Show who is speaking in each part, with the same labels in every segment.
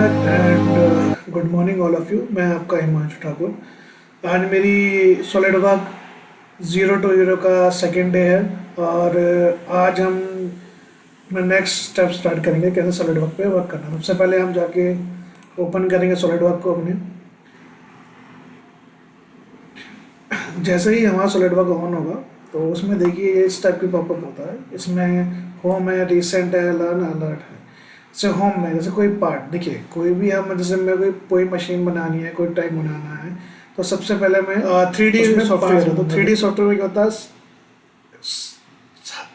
Speaker 1: Back and good morning all of you. मैं आपका हिमांशु ठाकुर। आज मेरी सॉलिड वर्क 0 to 0 का सेकेंड डे है और आज हम नेक्स्ट स्टेप स्टार्ट करेंगे कैसे सॉलिड वर्क पे वर्क करना। सबसे पहले हम जाके ओपन करेंगे सॉलिड वर्क को अपने। जैसे ही हमारा सॉलिड वर्क ऑन होगा तो उसमें देखिए ये इस टाइप की पॉपअप होता है। इसमें होम है, रिसेंट है, लर्न, अलर्ट है। जैसे होम में जैसे कोई पार्ट देखिए, कोई भी हम जैसे मेरे कोई मशीन बनानी है, कोई टैग बनाना है, तो सबसे पहले मैं 3D सॉफ्टवेयर है। तो 3D सॉफ्टवेयर में क्या होता है,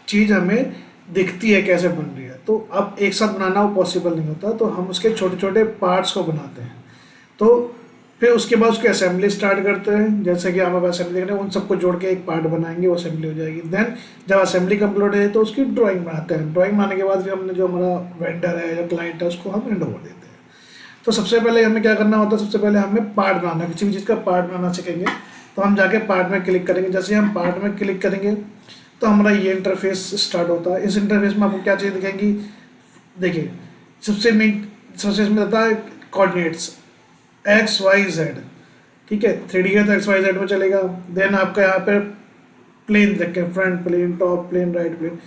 Speaker 1: चीज़ हमें दिखती है कैसे बन रही है। तो अब एक साथ बनाना वो पॉसिबल नहीं होता, तो हम उसके छोटे छोटे पार्ट्स को बनाते हैं। तो फिर उसके बाद उसकी असेंबली स्टार्ट करते हैं। जैसे कि हमें असेंबली करना है, उन सबको जोड़ के एक पार्ट बनाएंगे, वो असेंबली हो जाएगी। देन जब असेंबली कंप्लीट है तो उसकी ड्राइंग बनाते हैं। ड्राइंग बनाने के बाद फिर हमने जो हमारा वेंडर है या क्लाइंट है उसको हम हैंड ओवर देते हैं। तो सबसे पहले हमें क्या करना होता है, सबसे पहले हमें पार्ट बनाना है। किसी भी चीज़ का पार्ट बनाना सीखेंगे तो हम जाके पार्ट में क्लिक करेंगे। जैसे हम पार्ट में क्लिक करेंगे तो हमारा ये इंटरफेस स्टार्ट होता है। इस इंटरफेस में आपको क्या चीज़ दिखेंगी, देखिए सबसे इसमें रहता है कोऑर्डिनेट्स XYZ। ठीक है, 3D है तो XYZ में चलेगा। देन आपका यहाँ पे प्लेन रखें, front plane, top plane, right plane.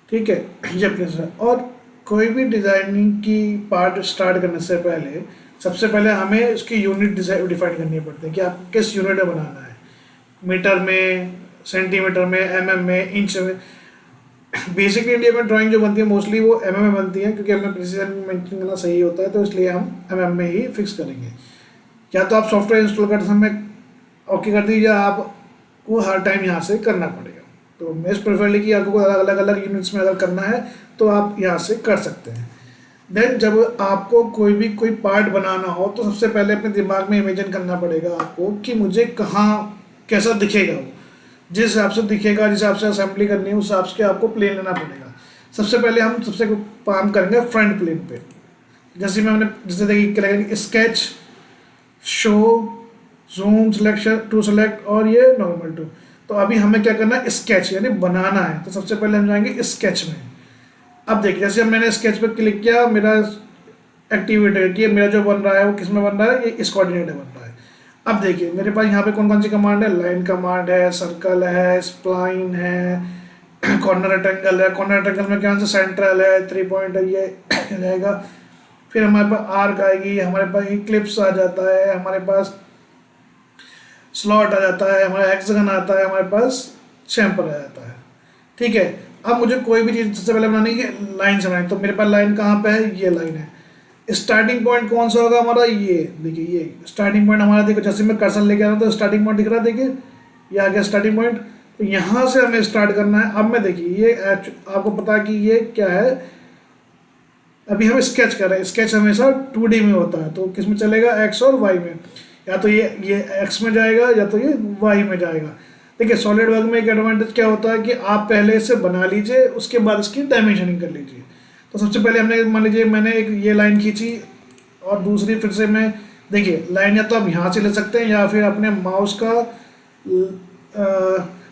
Speaker 1: ठीक है, ये प्लेन है। और कोई भी डिज़ाइनिंग की पार्ट स्टार्ट करने से पहले सबसे पहले हमें उसकी यूनिट डिफाइन करनी पड़ती है कि आपको किस यूनिट में बनाना है। मीटर में, सेंटीमीटर में, mm में, इंच में। बेसिकली इंडिया में ड्राइंग जो बनती है मोस्टली वो mm में बनती है, क्योंकि हमें प्रिसीजन मेंटेन करना सही होता है, तो इसलिए हम mm में ही फिक्स करेंगे। या तो आप सॉफ्टवेयर इंस्टॉल करते समय ओके कर दीजिए, आपको हर टाइम यहाँ से करना पड़ेगा। तो मोस्ट प्रेफरली कि आपको अलग अलग यूनिट्स में अगर करना है तो आप यहाँ से कर सकते हैं। देन जब आपको कोई पार्ट बनाना हो तो सबसे पहले अपने दिमाग में इमेजिन करना पड़ेगा आपको कि मुझे कहाँ कैसा दिखेगा। वो जिस हिसाब से दिखेगा, जिस हिसाब से असेंबली करनी है, उस हिसाब से आपको प्लेन लेना पड़ेगा। सबसे पहले हम काम करेंगे फ्रंट प्लेन पे। जैसे देखिए sketch, show, zoom, selection, to select और ये नॉर्मल टू। तो अभी हमें क्या करना है, स्केच यानी बनाना है। तो सबसे पहले हम जाएंगे स्केच में। अब देखिए जैसे मैंने स्केच पे क्लिक किया, मेरा एक्टिविटी मेरा जो बन रहा है वो किस में बन रहा है, ये इस कोऑर्डिनेट में बन रहा है। अब देखिए मेरे पास यहाँ पे कौन कौन सी कमांड है, लाइन कमांड है, सर्कल है, स्प्लाइन है, कॉर्नर रेक्टेंगल है। कॉर्नर रेक्टेंगल में क्या सेंट्रल है, 3 पॉइंट है, ये जाएगा। फिर हमारे पास आर्क आएगी, हमारे पास क्लिप्स आ जाता है, हमारे पास स्लॉट आ जाता है, हमारा हेक्सागन आता है, हमारे पास चैम्फर आ जाता है। ठीक है, अब मुझे कोई भी चीज़ सबसे पहले बनानी है, लाइन से बनानी। तो मेरे पास लाइन कहाँ पे है, ये लाइन है। स्टार्टिंग पॉइंट कौन सा होगा हमारा, ये देखिए ये स्टार्टिंग पॉइंट हमारा। देखो जैसे मैं कर्सर लेके आ रहा हूँ तो स्टार्टिंग पॉइंट दिख रहा है, देखिए ये आ गया स्टार्टिंग पॉइंट। तो यहाँ से हमें स्टार्ट करना है। अब मैं देखिए ये आपको पता है कि ये क्या है, अभी हम स्केच कर रहे हैं। स्केच हमेशा 2D में होता है, तो किस में चलेगा, X और Y में। या तो ये X में जाएगा या तो ये Y में जाएगा। देखिए सॉलिड वर्क में एक एडवांटेज क्या होता है कि आप पहले से बना लीजिए, उसके बाद इसकी डायमेंशनिंग कर लीजिए। तो सबसे पहले हमने मान लीजिए मैंने एक ये लाइन खींची और दूसरी फिर से मैं, देखिए लाइन या तो आप यहाँ से ले सकते हैं या फिर अपने माउस का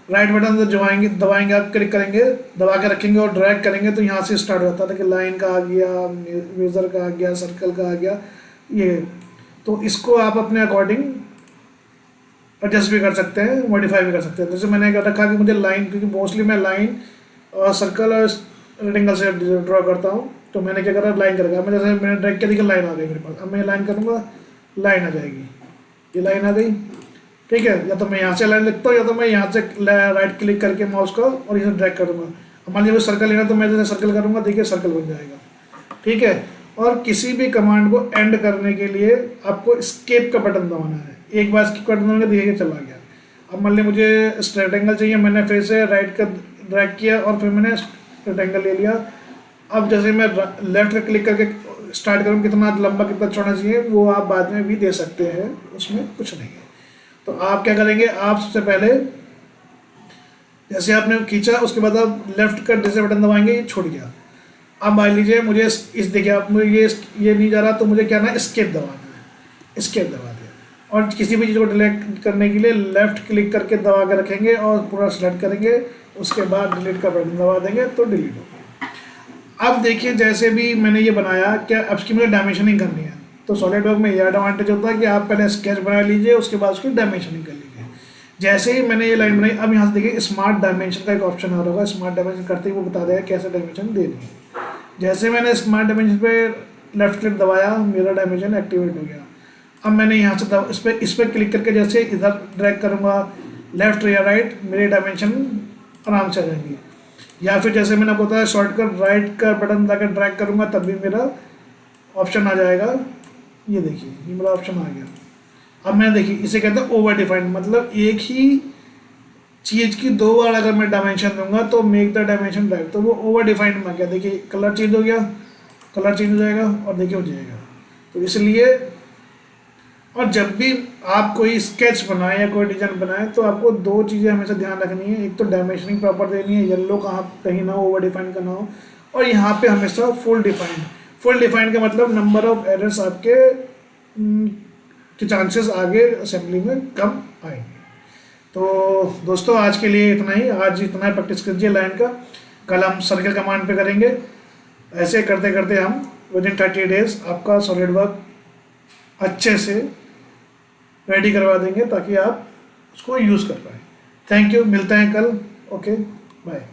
Speaker 1: राइट बटन दबाएंगे आप, क्लिक करेंगे, दबा के रखेंगे और ड्रैग करेंगे तो यहाँ से स्टार्ट होता है कि लाइन का आ गया, मेजर का आ गया, सर्कल का आ गया ये। तो इसको आप अपने अकॉर्डिंग एडजस्ट भी कर सकते हैं, मॉडिफाई भी कर सकते हैं। जैसे मैंने रखा कि मुझे लाइन, क्योंकि मोस्टली मैं लाइन और सर्कल और रेक्टेंगल से ड्रॉ करता हूँ, तो मैंने क्या करा, लाइन कर रखा। मैं जैसे मैंने ड्रैग किया, देखिए लाइन आ गई मेरे पास। अब मैं लाइन करूँगा, लाइन आ जाएगी, ये लाइन आ गई। ठीक है, या तो मैं यहाँ से लाइन लिखता हूँ या तो मैं यहाँ से राइट क्लिक करके माउस का और इसे ड्रैग करूँगा। मान लीजिए सर्कल लेना तो मैं जैसे सर्कल करूँगा, देखिए सर्कल बन जाएगा। ठीक है, और किसी भी कमांड को एंड करने के लिए आपको एस्केप का बटन दबाना है। एक बार एस्केप का बटन दबाएंगे, देखिए चला गया। अब मान लीजिए मुझे रेक्टेंगल चाहिए, मैंने फिर से राइट का ड्रैग किया और फिर मैंने रेक्टेंगल ले लिया। अब जैसे मैं लेफ्ट का क्लिक करके स्टार्ट करूँ, कितना लंबा कितना चौड़ा चाहिए वो आप बाद में भी दे सकते हैं, उसमें कुछ नहीं है। तो आप क्या करेंगे, आप सबसे पहले जैसे आपने खींचा उसके बाद आप लेफ्ट का जैसे बटन दबाएंगे, ये छूट गया। अब मान लीजिए मुझे इस देखिए आप मुझे ये नहीं जा रहा, तो मुझे क्या ना एस्केप दबाना है। एस्केप दबा दिया और किसी भी चीज़ को डिलीट करने के लिए लेफ्ट क्लिक करके दबा के रखेंगे और पूरा सेलेक्ट करेंगे, उसके बाद डिलीट का बटन दबा देंगे तो डिलीट हो गया। अब देखिए जैसे भी मैंने ये बनाया, क्या अब इसकी मुझे डायमेंशनिंग करनी है। तो सॉलिड वर्क में ये एडवांटेज होता है कि आप पहले स्केच बना लीजिए, उसके बाद उसकी डायमेंशनिंग कर लीजिए। जैसे ही मैंने ये लाइन बनाई, अब यहाँ से देखिए स्मार्ट डायमेंशन का एक ऑप्शन आ रहा होगा, स्मार्ट डायमेंशन करते ही वो बता देगा कैसे डायमेंशन देनी है। जैसे मैंने स्मार्ट डायमेंशन पे लेफ्ट क्लिक दबाया, मेरा डायमेंशन एक्टिवेट हो गया। अब मैंने यहाँ से इस पर क्लिक करके जैसे इधर ड्रैग करूँगा लेफ्ट या राइट, मेरी डायमेंशन आराम से आ जाएंगी। या फिर जैसे मैंने बताया शॉर्टकट राइट का बटन दबाकर ड्रैग करूँगा तब भी मेरा ऑप्शन आ जाएगा। ये देखिए ये मेरा ऑप्शन आ गया। अब मैं देखिए इसे कहते हैं ओवर डिफाइंड, मतलब एक ही चीज़ की दो बार अगर मैं डायमेंशन दूंगा तो मेक द डायमेंशन राइट, तो वो ओवर डिफाइंड में गया। देखिए कलर चेंज हो गया, कलर चेंज हो जाएगा और देखिए हो जाएगा। तो इसलिए और जब भी आप कोई स्केच बनाए या कोई डिजाइन बनाए तो आपको दो चीज़ें हमेशा ध्यान रखनी है। एक तो डायमेंशनिंग प्रॉपर देनी है, येलो कहाँ कहीं ना हो, ओवर डिफाइंड का ना हो, और यहाँ पे हमेशा फुल डिफाइंड। फुल डिफाइंड का मतलब नंबर ऑफ एरर्स आपके के चांसेस आगे असेंबली में कम आएंगे। तो दोस्तों आज के लिए इतना ही, आज इतना ही प्रैक्टिस कीजिए लाइन का। कल हम सर्कल कमांड पे करेंगे। ऐसे करते करते हम विदिन 30 डेज आपका सॉलिड वर्क अच्छे से रेडी करवा देंगे ताकि आप उसको यूज़ कर पाएँ। थैंक यू, मिलते हैं कल। Okay bye.